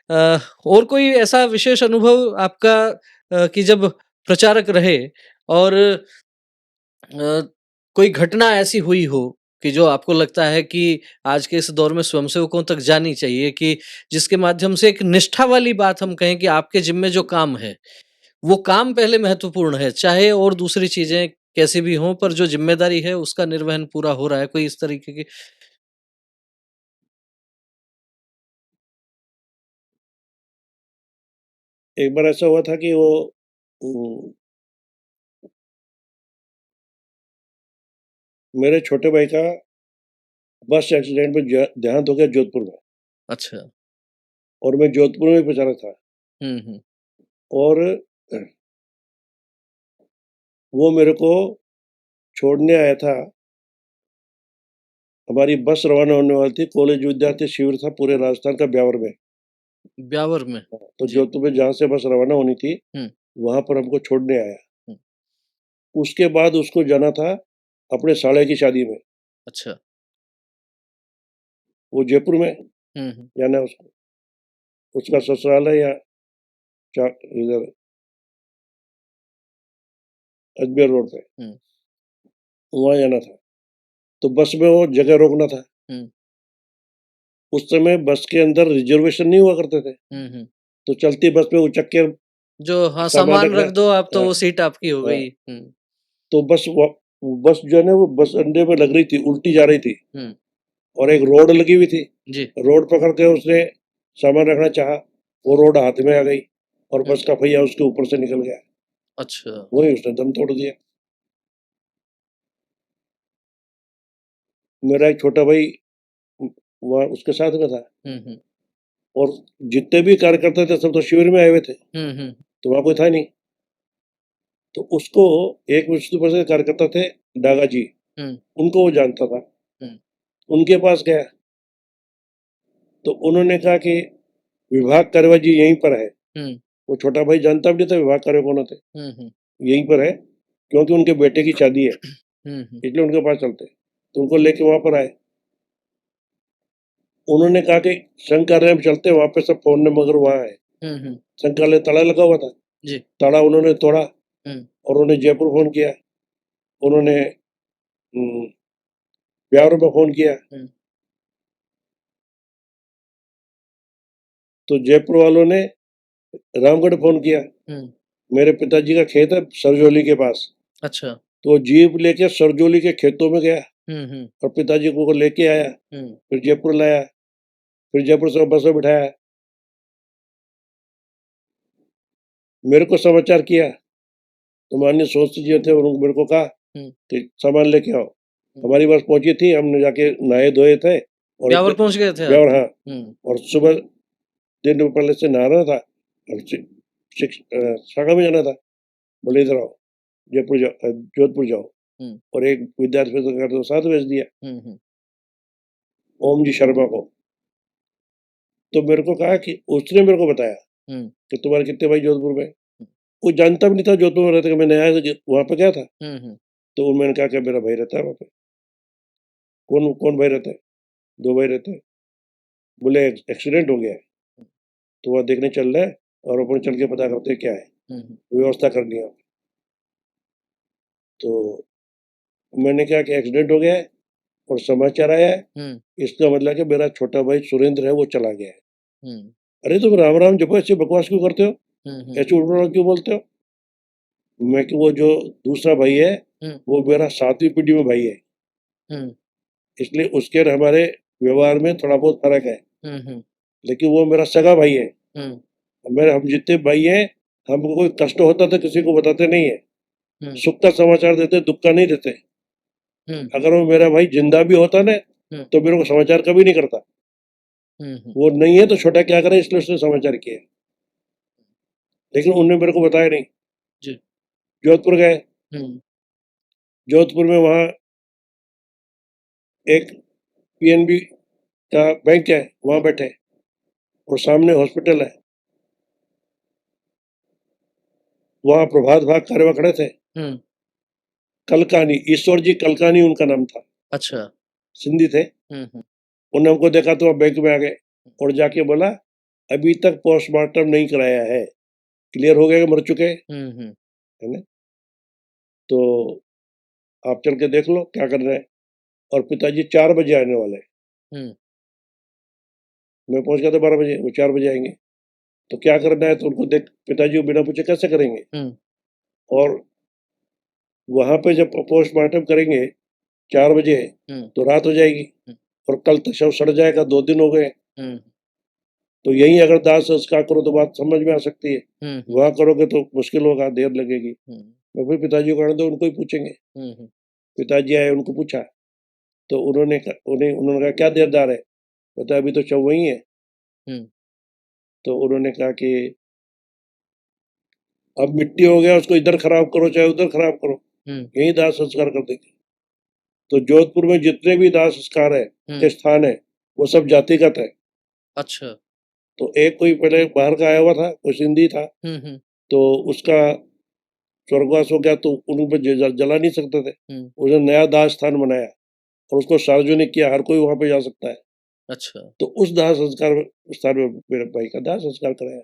और कोई ऐसा विशेष अनुभव आपका कि जब प्रचारक रहे और कोई घटना ऐसी हुई हो कि जो आपको लगता है कि आज के इस दौर में स्वयंसेवकों तक जानी चाहिए कि जिसके माध्यम से एक निष्ठा वाली बात हम कहें कि आपके जिम्मे जो काम है, वो काम पहले महत्वपूर्ण है, चाहे और दूसरी चीजें कैसी भी हों पर जो जिम्मेदारी है उसका निर्वहन पूरा हो रहा है, कोई इस तरीके की। एक बार ऐसा हुआ था कि वो उम, मेरे छोटे भाई का बस एक्सीडेंट में देहांत हो गया जोधपुर में। अच्छा। और मैं जोधपुर में प्रचारक था। हुँ। और वो मेरे को छोड़ने आया था। हमारी बस रवाना होने वाली थी, कॉलेज विद्यार्थी शिविर था पूरे राजस्थान का ब्यावर में। ब्यावर में। तो जी। जोधपुर में जहाँ से बस रवाना होनी थी, हुँ। वहाँ पर हमको छोड़ने आया। हुँ। उसके बाद उसको जाना था अपने साले की शादी में। अच्छा। वो जयपुर में हुँ। जाना है उसको। उसका ससुराल है या इधर अजमेर रोड पे। हुँ। वहाँ जाना था। तो बस में वो जगह रोकना था। हुँ। उस समय बस के अंदर रिजर्वेशन नहीं हुआ करते थे। हुँ। तो चलती बस में उचक्के जो हाँ, सामान सामान रखना। रख दो आप तो हाँ, वो सीट आपकी हो हाँ। गई। हुँ। तो बस जो है ना वो बस अड्डे में लग रही थी, उल्टी जा रही थी। हुँ। और एक रोड लगी हुई थी। जी। रोड पकड़ के उसने सामान रखना चाहा, वो रोड हाथ में आ गई और हुँ। बस का पहिया उसके ऊपर से निकल गया। अच्छा। वही उसने दम तोड़ दिया। मेरा एक छोटा भाई वहाँ उसके साथ में था। हुँ। और जितने भी कार्यकर्ता थे सब तो शिविर में आए हुए थे, हुँ। तो वहाँ कोई था नहीं। तो उसको एक विष्णु प्रसाद के कार्यकर्ता थे, डागा जी, हुँ। उनको वो जानता था। हुँ। उनके पास गया तो उन्होंने कहा कि विभाग कार्रवाई जी यहीं पर है। हुँ। वो छोटा भाई जानता भी नहीं था विभाग कार्य कौन होते। हुँ। यहीं पर है, क्योंकि उनके बेटे की शादी है, हुँ। इसलिए उनके पास चलते। तो उनको लेके वहां पर आए। उन्होंने कहा कि संघ कार्यालय में चलते, वहां पे सब फोन नंबर वहां है। हुँ। संघ कार्यालय ताला लगा हुआ था। जी। ताला उन्होंने तोड़ा हुँ। और उन्होंने जयपुर फोन किया। उन्होंने ब्यावर में फोन किया। हुँ। तो जयपुर वालों ने रामगढ़ फोन किया। हुँ। मेरे पिताजी का खेत है सरजोली के पास। अच्छा। तो वो जीप लेके सरजोली के खेतों में गया हुँ। और पिताजी को लेके आया। हुँ। फिर जयपुर लाया। फिर जयपुर से बस में बिठाया। मेरे को समाचार किया। तो माननीय सोच जी थे, उन्होंने मेरे को कहा हुँ। कि सामान लेके आओ। हुँ। हमारी बस पहुंची थी, हमने जाके नहाए धोए थे। और ब्यावर पहुँच गए थे आप? ब्यावर, हाँ। हुँ। और सुबह दिन पहले से नहाना था और शाखा में जाना था। बोले इधर आओ, जयपुर जाओ, जोधपुर जाओ। हुँ। और एक विद्यार्थी को साथ भेज दिया, हुँ। ओम जी शर्मा को। तो मेरे को कहा कि उसने मेरे को बताया हुँ। कि तुम्हारे कितने भाई जोधपुर में। हुँ। वो जानता भी नहीं था जोधपुर में रहते, कि मैं नया वहां पे गया था। हुँ। तो मैंने कहा कि मेरा भाई रहता है वहाँ पे। कौन कौन भाई रहता है? दो भाई रहते हैं। बोले एक्सीडेंट हो गया है, तो वह देखने चल रहा है और अपन चल के पता करते हैं क्या है, हुँ। व्यवस्था करनी है। तो मैंने कहा कि एक्सीडेंट हो गया है और समाचार आया है, हुँ। इसका मतलब कि मेरा छोटा भाई सुरेंद्र है वो चला गया है। हुँ। अरे तुम राम राम जपो, ऐसे बकवास क्यों करते हो, हुँ। ऐसे उड़ क्यों बोलते हो? मैं कि वो जो दूसरा भाई है हुँ। वो मेरा 7वीं पीढ़ी में भाई है, हुँ। इसलिए उसके और हमारे व्यवहार में थोड़ा बहुत फर्क है। हुँ। लेकिन वो मेरा सगा भाई है। हुँ। मेरे हम जितने भाई हैं, हमको कोई कष्ट होता तो किसी को बताते नहीं है। हुँ। सुख का समाचार देते, दुख का नहीं देते। हुँ। अगर वो मेरा भाई जिंदा भी होता ना, हुँ। तो मेरे को समाचार कभी नहीं करता। हुँ। वो नहीं है तो छोटा क्या करे, इसलिए उसने समाचार किया। लेकिन उनने मेरे को बताया नहीं। जी। जोधपुर गए। हुँ। जोधपुर में वहाँ एक पीएनबी का बैंक है, वहाँ बैठे और सामने हॉस्पिटल है। वहाँ प्रभात भाग कार्यवाह खड़े थे। हुँ। कलकानी, ईश्वर जी कलकानी उनका नाम था। अच्छा। सिंधी थे। हुँ। उन्होंने हमको देखा तो वहाँ बैंक में आ गए और जाके बोला अभी तक पोस्टमार्टम नहीं कराया है। क्लियर हो गया कि मर चुके हैं, हुँ। है ना? तो आप चल के देख लो क्या करना है। और पिताजी 4 बजे आने वाले हैं। हुँ। मैं पहुँच गया था 12 बजे, वो 4 बजे आएँगे। तो क्या करना है तो उनको देख पिताजी को बिना पूछे कैसे करेंगे? हुँ। और वहाँ पे जब पोस्टमार्टम करेंगे 4 बजे, हुँ। तो रात हो जाएगी हुँ। और कल तक शव सड़ जाएगा, 2 दिन हो गए। हुँ। तो यहीं अगर दाह संस्कार करो तो बात समझ में आ सकती है। हुँ। वहाँ करोगे तो मुश्किल होगा, देर लगेगी। हुँ। तो फिर पिताजी को आने दो, उनको ही पूछेंगे। हुँ। पिताजी आए, उनको पूछा, तो उन्होंने कहा क्या देरदार है? कहता अभी तो शव वहीं है। हुँ। तो उन्होंने कहा कि अब मिट्टी हो गया, उसको इधर खराब करो चाहे उधर खराब करो, हुँ। यहीं दाह संस्कार कर देंगे। तो जोधपुर में जितने भी दाह संस्कार है के स्थान है, वो सब जातिगत है। अच्छा। तो एक कोई पहले बाहर का आया हुआ था, कोई सिंधी था, हुँ। तो उसका स्वर्गवास हो गया तो उन पे जला नहीं सकते थे। हुँ। उसने नया दाह स्थान बनाया और उसको सार्वजनिक किया, हर कोई वहाँ पे जा सकता है। अच्छा। तो उस दाह संस्कार स्थान में मेरे भाई का दाह संस्कार कराया।